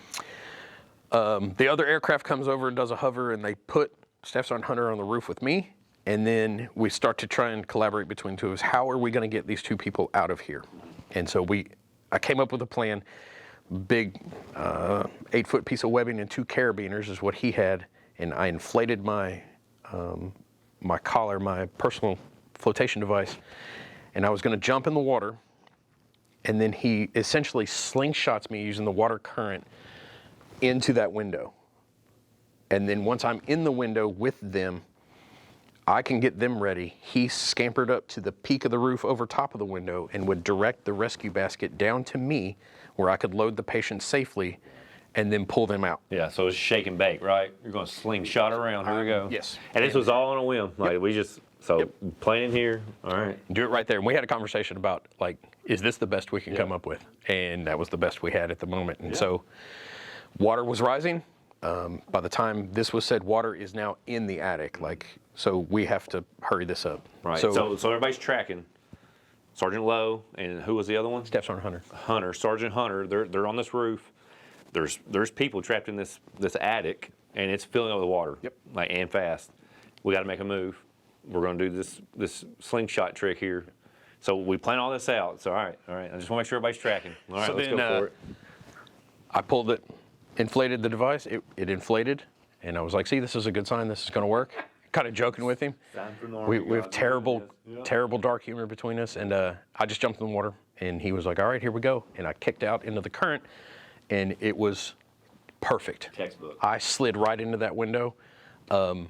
[SPEAKER 3] The other aircraft comes over and does a hover, and they put Staff Sergeant Hunter on the roof with me. And then we start to try and collaborate between two of us. How are we going to get these 2 people out of here? And so I came up with a plan. Big 8-foot piece of webbing and 2 carabiners is what he had. And I inflated my my collar, my personal flotation device, and I was going to jump in the water, and then he essentially slingshots me using the water current into that window. And then once I'm in the window with them, I can get them ready. He scampered up to the peak of the roof over top of the window and would direct the rescue basket down to me where I could load the patient safely and then pull them out.
[SPEAKER 2] Yeah, so it's shake and bake, right? You're going to slingshot around. Here we go.
[SPEAKER 3] Yes.
[SPEAKER 2] And this was all on a whim. Like we just, playing here. All right.
[SPEAKER 3] Do it right there. And we had a conversation about, like, is this the best we can come up with? And that was the best we had at the moment. And so water was rising. By the time this was said, water is now in the attic. So we have to hurry this up.
[SPEAKER 2] Right. So everybody's tracking. Sergeant Lowe, and who was the other one?
[SPEAKER 3] Staff Sergeant Hunter.
[SPEAKER 2] Sergeant Hunter. They're on this roof. There's people trapped in this attic, and it's filling up with water.
[SPEAKER 3] Yep.
[SPEAKER 2] And fast. We got to make a move. We're going to do this slingshot trick here. So we plan all this out. So all right. I just want to make sure everybody's tracking. All right, let's go for it.
[SPEAKER 3] I pulled it, inflated the device. It inflated, and I was like, "See, this is a good sign. This is going to work." Kind of joking with him. We have terrible dark humor between us, and I just jumped in the water, and he was like, "All right, here we go," and I kicked out into the current. And it was perfect.
[SPEAKER 2] Textbook.
[SPEAKER 3] I slid right into that window, kind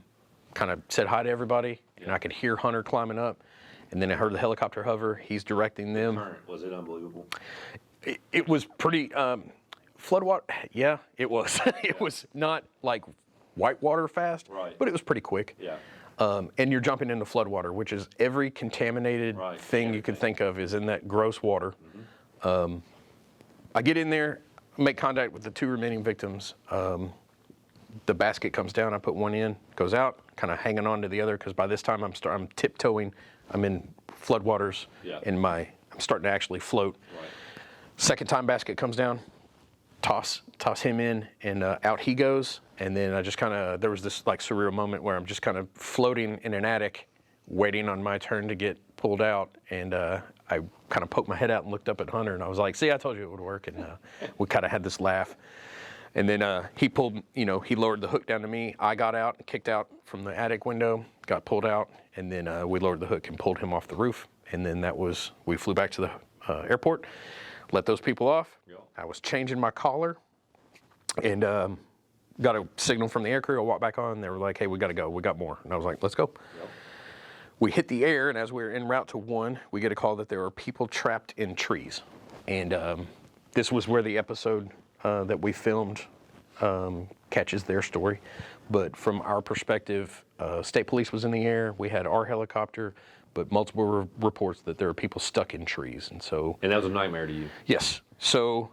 [SPEAKER 3] of said hi to everybody, and I could hear Hunter climbing up. And then I heard the helicopter hover. He's directing them.
[SPEAKER 2] Was it unbelievable?
[SPEAKER 3] It was pretty floodwater. Yeah, it was. It was not like whitewater fast, but it was pretty quick.
[SPEAKER 2] Yeah.
[SPEAKER 3] And you're jumping into floodwater, which is every contaminated thing you can think of is in that gross water. I get in there. Make contact with the 2 remaining victims. The basket comes down. I put one in, goes out, kind of hanging on to the other because by this time I'm tiptoeing. I'm in floodwaters, and I'm starting to actually float.
[SPEAKER 2] Right.
[SPEAKER 3] Second time basket comes down, toss him in, and out he goes. And then I just there was this like surreal moment where I'm just kind of floating in an attic, waiting on my turn to get pulled out, and I kind of poked my head out and looked up at Hunter, and I was like, "See, I told you it would work." And we kind of had this laugh, and then he pulled, he lowered the hook down to me. I got out and kicked out from the attic window, got pulled out, and then we lowered the hook and pulled him off the roof. And then we flew back to the airport, let those people off.
[SPEAKER 2] Yep.
[SPEAKER 3] I was changing my collar, and got a signal from the air crew. I walked back on. They were like, "Hey, we got to go. We got more." And I was like, "Let's go."
[SPEAKER 2] Yep.
[SPEAKER 3] We hit the air, and as we were en route to 1, we get a call that there were people trapped in trees. And this was where the episode that we filmed catches their story. But from our perspective, state police was in the air. We had our helicopter, but multiple reports that there are people stuck in trees. And
[SPEAKER 2] that was a nightmare to you?
[SPEAKER 3] Yes. So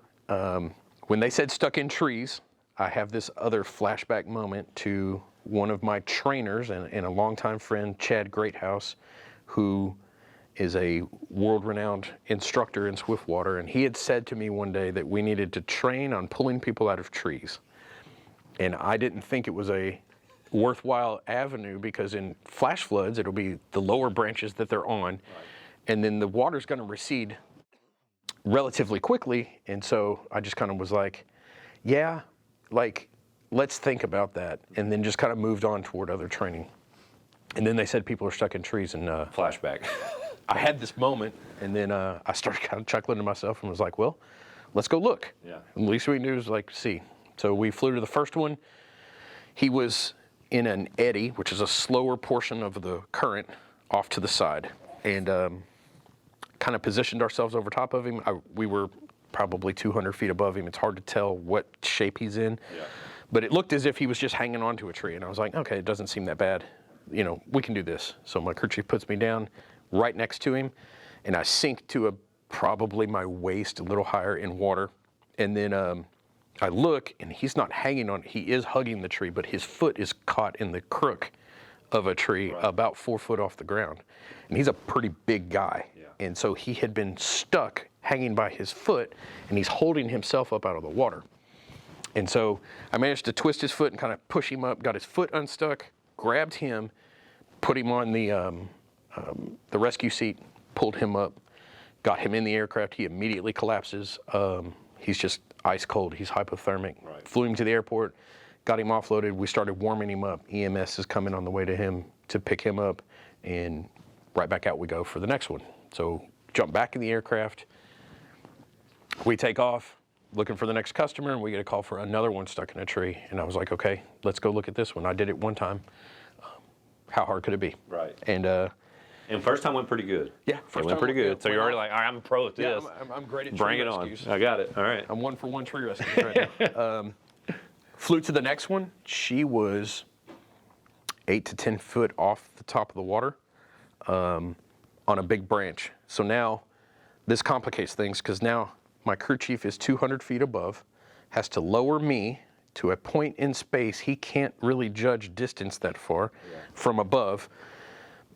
[SPEAKER 3] when they said stuck in trees, I have this other flashback moment to one of my trainers and a longtime friend, Chad Greathouse, who is a world-renowned instructor in swiftwater, and he had said to me one day that we needed to train on pulling people out of trees. And I didn't think it was a worthwhile avenue because in flash floods, it'll be the lower branches that they're on, and then the water's going to recede relatively quickly. And so I just kind of was like, yeah, like, let's think about that. And then just kind of moved on toward other training. And then they said people are stuck in trees, and
[SPEAKER 2] Flashback.
[SPEAKER 3] I had this moment, and then I started kind of chuckling to myself and was like, well, let's go look.
[SPEAKER 2] Yeah.
[SPEAKER 3] And the least we can do is like see. So we flew to the first one. He was in an eddy, which is a slower portion of the current off to the side, and kind of positioned ourselves over top of him. We were probably 200 feet above him. It's hard to tell what shape he's in, but it looked as if he was just hanging onto a tree. And I was like, okay, it doesn't seem that bad. You know, we can do this. So my crew chief puts me down right next to him, and I sink to probably my waist, a little higher in water. And then I look, and he's not hanging on. He is hugging the tree, but his foot is caught in the crook of a tree about 4 foot off the ground. And he's a pretty big guy. And so he had been stuck hanging by his foot, and he's holding himself up out of the water. And so I managed to twist his foot and kind of push him up, got his foot unstuck, grabbed him, put him on the rescue seat, pulled him up, got him in the aircraft. He immediately collapses. He's just ice cold. He's hypothermic. Flew him to the airport, got him offloaded. We started warming him up. EMS is coming on the way to him to pick him up, and right back out we go for the next one. So jump back in the aircraft. We take off looking for the next customer, and we get a call for another one stuck in a tree. And I was like, okay, let's go look at this one. I did it one time. How hard could it be?
[SPEAKER 2] Right.
[SPEAKER 3] And
[SPEAKER 2] first time went pretty good.
[SPEAKER 3] Yeah,
[SPEAKER 2] It went pretty good. So you're already like, all right, I'm a pro at this.
[SPEAKER 3] Yeah, I'm great at
[SPEAKER 2] Bring
[SPEAKER 3] tree
[SPEAKER 2] it on.
[SPEAKER 3] rescues.
[SPEAKER 2] I got it. All right.
[SPEAKER 3] I'm 1 for 1 tree rescues right now. Flew to the next one. She was 8 to 10 foot off the top of the water on a big branch. So now this complicates things, because now my crew chief is 200 feet above, has to lower me to a point in space. He can't really judge distance that far from above,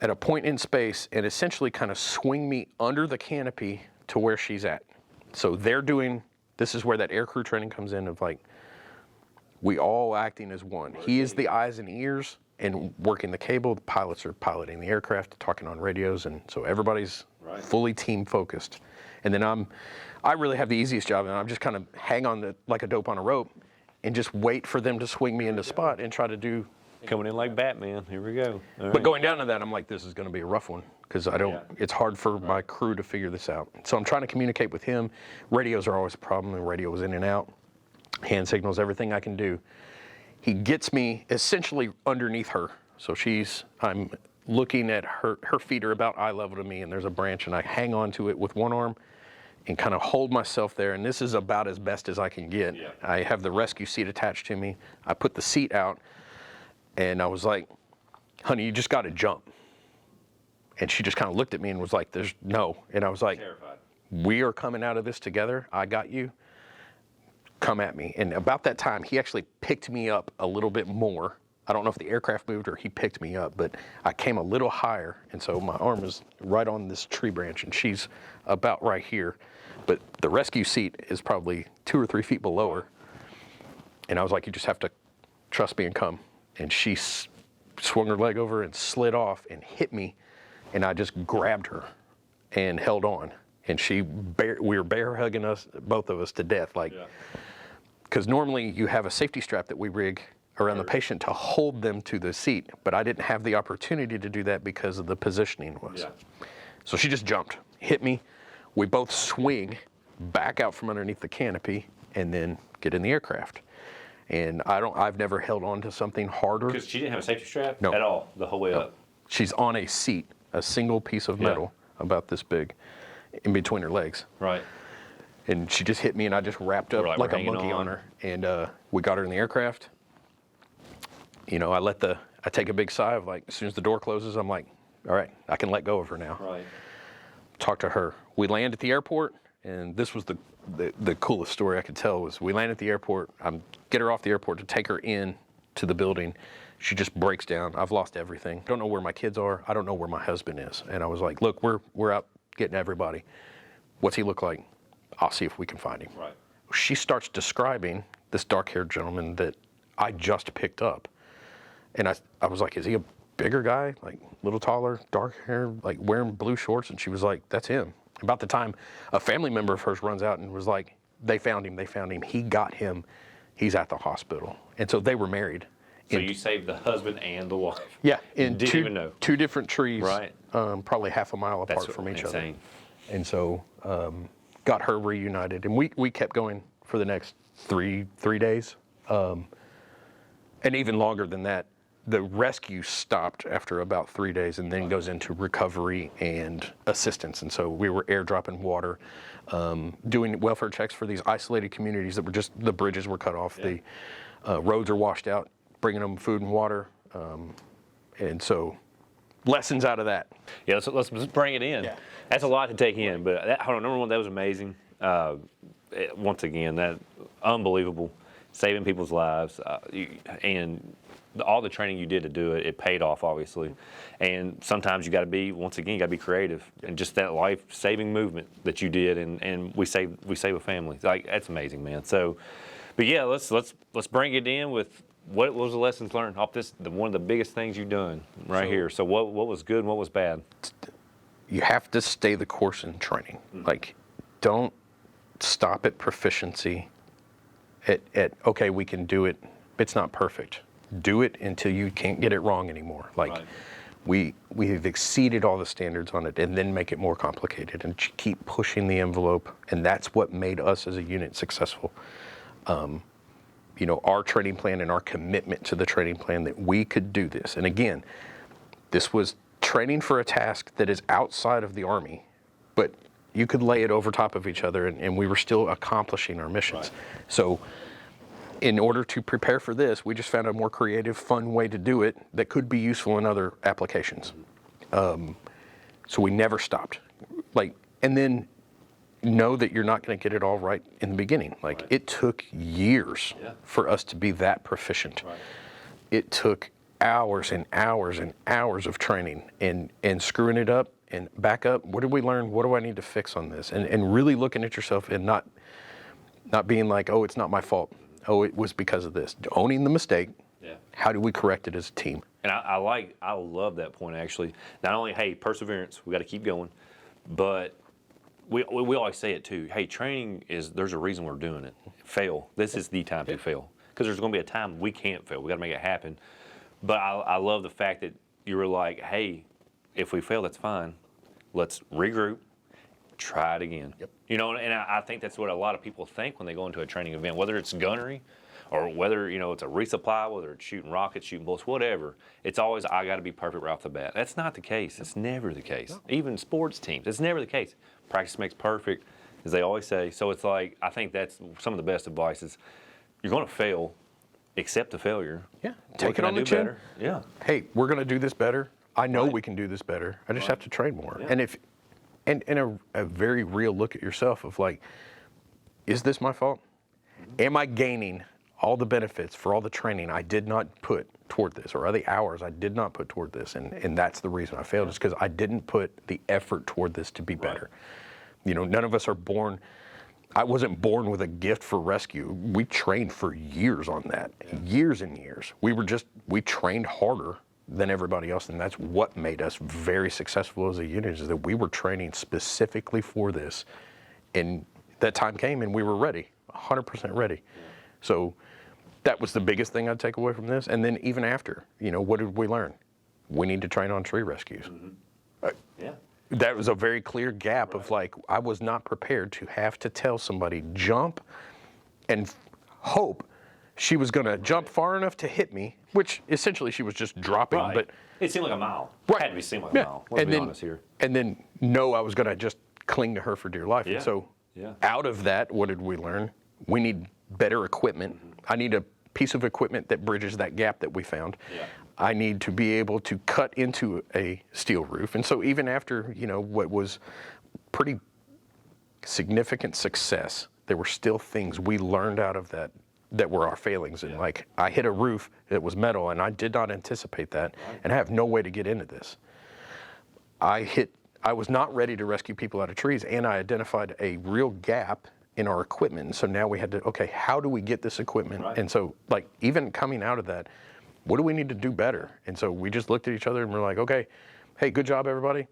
[SPEAKER 3] at a point in space, and essentially kind of swing me under the canopy to where she's at. So they're doing, this is where that air crew training comes in, of like, we all acting as one. He is the eyes and ears and working the cable. The pilots are piloting the aircraft, talking on radios, and so everybody's fully team focused. And then I really have the easiest job, and I'm just kind of hang on like a dope on a rope and just wait for them to swing me into spot and try to do.
[SPEAKER 2] Coming in like Batman. Here we go. All right.
[SPEAKER 3] But going down to that, I'm like, this is going to be a rough one, because it's hard for my crew to figure this out. So I'm trying to communicate with him. Radios are always a problem. The radio was in and out. Hand signals, everything I can do. He gets me essentially underneath her. So I'm looking at her feet are about eye level to me, and there's a branch, and I hang on to it with one arm and kind of hold myself there. And this is about as best as I can get. I have the rescue seat attached to me. I put the seat out, and I was like, honey, you just got to jump. And she just kind of looked at me and was like, there's no. And I was like, terrified. We are coming out of this together. I got you. Come at me. And about that time, he actually picked me up a little bit more. I don't know if the aircraft moved or he picked me up, but I came a little higher. And so my arm is right on this tree branch, and she's about right here. But the rescue seat is probably 2 or 3 feet below her. And I was like, you just have to trust me and come. And she swung her leg over and slid off and hit me. And I just grabbed her and held on. And we were bear hugging us, both of us, to death. Like, because normally you have a safety strap that we rig around the patient to hold them to the seat, but I didn't have the opportunity to do that because of the positioning was. So she just jumped, hit me. We both swing back out from underneath the canopy and then get in the aircraft. And I've never held on to something harder.
[SPEAKER 2] Because she didn't have a safety strap
[SPEAKER 3] No.
[SPEAKER 2] at all the whole way up.
[SPEAKER 3] She's on a seat, a single piece of metal about this big in between her legs.
[SPEAKER 2] Right.
[SPEAKER 3] And she just hit me, and I just wrapped up like a monkey on her. And we got her in the aircraft. You know, I take a big sigh of like, as soon as the door closes, I'm like, all right, I can let go of her now.
[SPEAKER 2] Right.
[SPEAKER 3] Talk to her. We land at the airport, and this was the coolest story I could tell was we land at the airport. Get her off the airport to take her in to the building. She just breaks down. I've lost everything. I don't know where my kids are. I don't know where my husband is. And I was like, look, we're out getting everybody. What's he look like? I'll see if we can find him.
[SPEAKER 2] Right.
[SPEAKER 3] She starts describing this dark-haired gentleman that I just picked up. And I was like, is he a bigger guy? Like, a little taller, dark hair, like wearing blue shorts? And she was like, that's him. About the time a family member of hers runs out and was like, they found him, he got him, he's at the hospital. And so they were married.
[SPEAKER 2] So you saved the husband and the wife.
[SPEAKER 3] Yeah, in
[SPEAKER 2] Didn't even know.
[SPEAKER 3] two different trees,
[SPEAKER 2] Right.
[SPEAKER 3] Probably half a mile apart from each other. And so got her reunited. And we kept going for the next three days. And even longer than that. The rescue stopped after about 3 days and then goes into recovery and assistance. And so we were airdropping water, doing welfare checks for these isolated communities that were just, the bridges were cut off, the roads are washed out, bringing them food and water. And so lessons out of that.
[SPEAKER 2] Yeah, let's bring it in. Yeah. That's a lot to take in, but hold on, number one, that was amazing. Once again, that unbelievable, saving people's lives, and all the training you did to do it, it paid off, obviously. And sometimes you got to be, once again, you got to be creative, and just that life-saving movement that you did, and we save a family. Like, that's amazing, man. So, but yeah, let's bring it in with what was the lessons learned off this, one of the biggest things you've done right here. So what was good and what was bad?
[SPEAKER 3] You have to stay the course in training. Like, don't stop at proficiency. At okay, we can do it. It's not perfect. Do it until you can't get it wrong anymore. Like, we have exceeded all the standards on it, and then make it more complicated and keep pushing the envelope. And that's what made us as a unit successful. You know, our training plan and our commitment to the training plan that we could do this. And again, this was training for a task that is outside of the Army, but you could lay it over top of each other, and we were still accomplishing our missions. So in order to prepare for this, we just found a more creative, fun way to do it that could be useful in other applications. So we never stopped. Like, and then know that you're not going to get it all right in the beginning. Like, it took years for us to be that proficient. It took hours and hours and hours of training and screwing it up and back up. What did we learn? What do I need to fix on this? And really looking at yourself and not being like, oh, it's not my fault. Oh, it was because of this. Owning the mistake. Yeah. How do we correct it as a team?
[SPEAKER 2] And I love that point, actually. Not only, hey, perseverance, we got to keep going, but we always say it too. Hey, training there's a reason we're doing it. Fail. This is the time to fail, because there's going to be a time we can't fail. We got to make it happen. But I love the fact that you were like, hey, if we fail, that's fine. Let's regroup. Try it again. Yep. You know, and I think that's what a lot of people think when they go into a training event, whether it's gunnery or whether, you know, it's a resupply, whether it's shooting rockets, shooting bullets, whatever. It's always, I got to be perfect right off the bat. That's not the case. It's never the case. No. Even sports teams, it's never the case. Practice makes perfect, as they always say. So it's like, I think that's some of the best advice is you're going to fail, accept the failure.
[SPEAKER 3] Yeah, take it on the chin. Better?
[SPEAKER 2] Yeah.
[SPEAKER 3] Hey, we're going to do this better. I know we can do this better. I just have to train more. Yeah. And a very real look at yourself of like, is this my fault? Am I gaining all the benefits for all the training I did not put toward this, or the hours I did not put toward this? And that's the reason I failed, is because I didn't put the effort toward this to be better. You know, none of us are born, I wasn't born with a gift for rescue. We trained for years on that, years and years. We trained harder than everybody else, and that's what made us very successful as a unit, is that we were training specifically for this, and that time came and we were ready, 100% ready. So that was the biggest thing I'd take away from this. And then even after, you know, what did we learn? We need to train on tree rescues. That was a very clear gap of like, I was not prepared to have to tell somebody jump and hope she was going to jump far enough to hit me, which essentially she was just dropping. But
[SPEAKER 2] it seemed like a mile. It had to seem like a mile. Let's be honest here.
[SPEAKER 3] And then know I was going to just cling to her for dear life. And so out of that, what did we learn? We need better equipment. I need a piece of equipment that bridges that gap that we found. I need to be able to cut into a steel roof. And so even after, you know, what was pretty significant success, there were still things we learned out of that were our failings. And like, I hit a roof that was metal, and I did not anticipate that, and I have no way to get into this. I was not ready to rescue people out of trees, and I identified a real gap in our equipment. And so now we had to, okay, how do we get this equipment? And so like, even coming out of that, what do we need to do better? And so we just looked at each other and we're like, okay, hey, good job, everybody.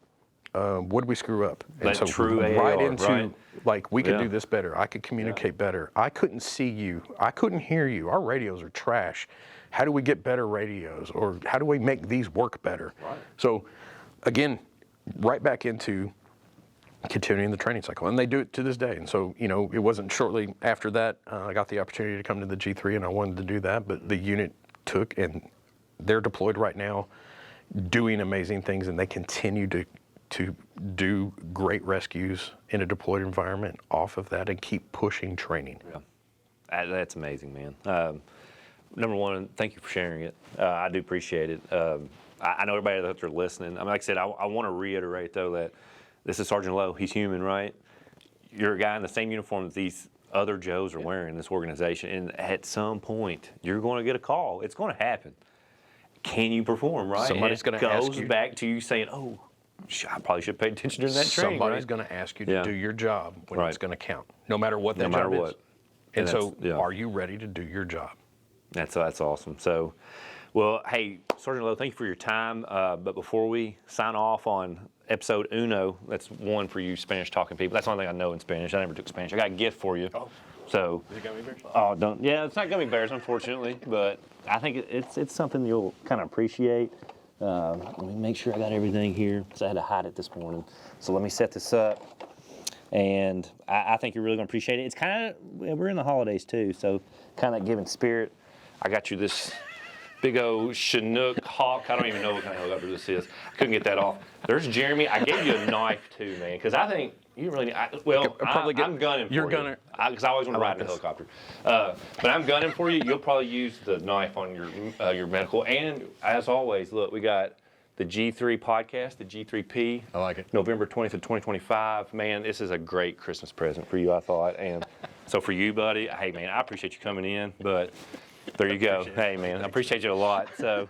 [SPEAKER 3] what did we screw up?
[SPEAKER 2] That true
[SPEAKER 3] right
[SPEAKER 2] AAR,
[SPEAKER 3] into
[SPEAKER 2] right?
[SPEAKER 3] like we could
[SPEAKER 2] Yeah.
[SPEAKER 3] do this better. I could communicate better. I couldn't see you. I couldn't hear you. Our radios are trash. How do we get better radios, or how do we make these work better?
[SPEAKER 2] Right.
[SPEAKER 3] So, again, right back into continuing the training cycle, and they do it to this day. And so, you know, it wasn't shortly after that I got the opportunity to come to the G3, and I wanted to do that. But the unit took, and they're deployed right now, doing amazing things, and they continue to do great rescues in a deployed environment off of that, and keep pushing training.
[SPEAKER 2] Yeah. That's amazing, man. Number one, thank you for sharing it. I do appreciate it. I know everybody out there listening. I mean, like I said, I want to reiterate, though, that this is Sergeant Lowe. He's human, right? You're a guy in the same uniform that these other Joes are wearing in this organization, and at some point, you're going to get a call. It's going to happen. Can you perform, right?
[SPEAKER 3] Somebody's going to ask you.
[SPEAKER 2] It goes back to you saying, oh, I probably should pay attention during that training.
[SPEAKER 3] Somebody's
[SPEAKER 2] right?
[SPEAKER 3] going to ask you to do your job when
[SPEAKER 2] Right.
[SPEAKER 3] it's going to count, no matter what that
[SPEAKER 2] No matter
[SPEAKER 3] job
[SPEAKER 2] what.
[SPEAKER 3] is. And so,
[SPEAKER 2] yeah.
[SPEAKER 3] are you ready to do your job?
[SPEAKER 2] That's awesome. So, well, hey, Sergeant Lowe, thank you for your time. But before we sign off on episode uno, that's one for you Spanish-talking people. That's the only thing I know in Spanish. I never took Spanish. I got a gift for you. Oh. So.
[SPEAKER 3] Is it gummy bears?
[SPEAKER 2] Oh, don't. Yeah, it's not gummy bears, unfortunately, but I think it's something you'll kind of appreciate. Let me make sure I got everything here because I had to hide it this morning. So let me set this up. And I think you're really going to appreciate it. It's kind of, we're in the holidays too, so kind of giving spirit. I got you this big old Chinook Hawk. I don't even know what kind of helicopter this is. I couldn't get that off. There's Jeremy. I gave you a knife too, man, because I think you really need, I'm gunning for you.
[SPEAKER 3] You're gunning.
[SPEAKER 2] Because I always want to ride in a helicopter. But I'm gunning for you. You'll probably use the knife on your medical. And as always, look, we got the G3 podcast, the G3P.
[SPEAKER 3] I like it.
[SPEAKER 2] November 20th of 2025. Man, this is a great Christmas present for you, I thought. And so for you, buddy, hey, man, I appreciate you coming in. But there you go. Hey, man, I appreciate you a lot. So,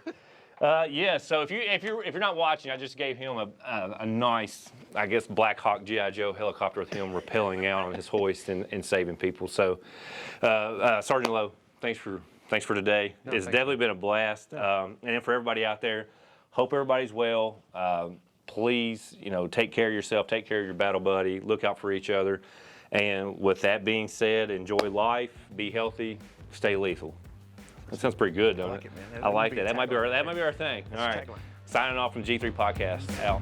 [SPEAKER 2] yeah. So if you're not watching, I just gave him a nice, I guess, Black Hawk G.I. Joe helicopter with him rappelling out on his hoist and saving people. So, Sergeant Lowe, thanks for today. It's definitely been a blast. And then for everybody out there, hope everybody's well. Please, take care of yourself, take care of your battle buddy, look out for each other. And with that being said, enjoy life, be healthy, stay lethal. That sounds pretty good, don't it?
[SPEAKER 3] Man.
[SPEAKER 2] I like that. That might be our thing. All right. Signing off from G3 Podcast. Out.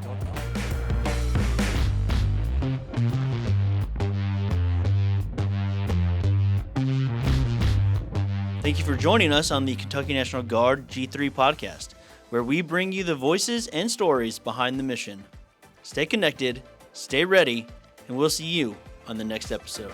[SPEAKER 1] Thank you for joining us on the Kentucky National Guard G3 podcast, where we bring you the voices and stories behind the mission. Stay connected, stay ready, and we'll see you on the next episode.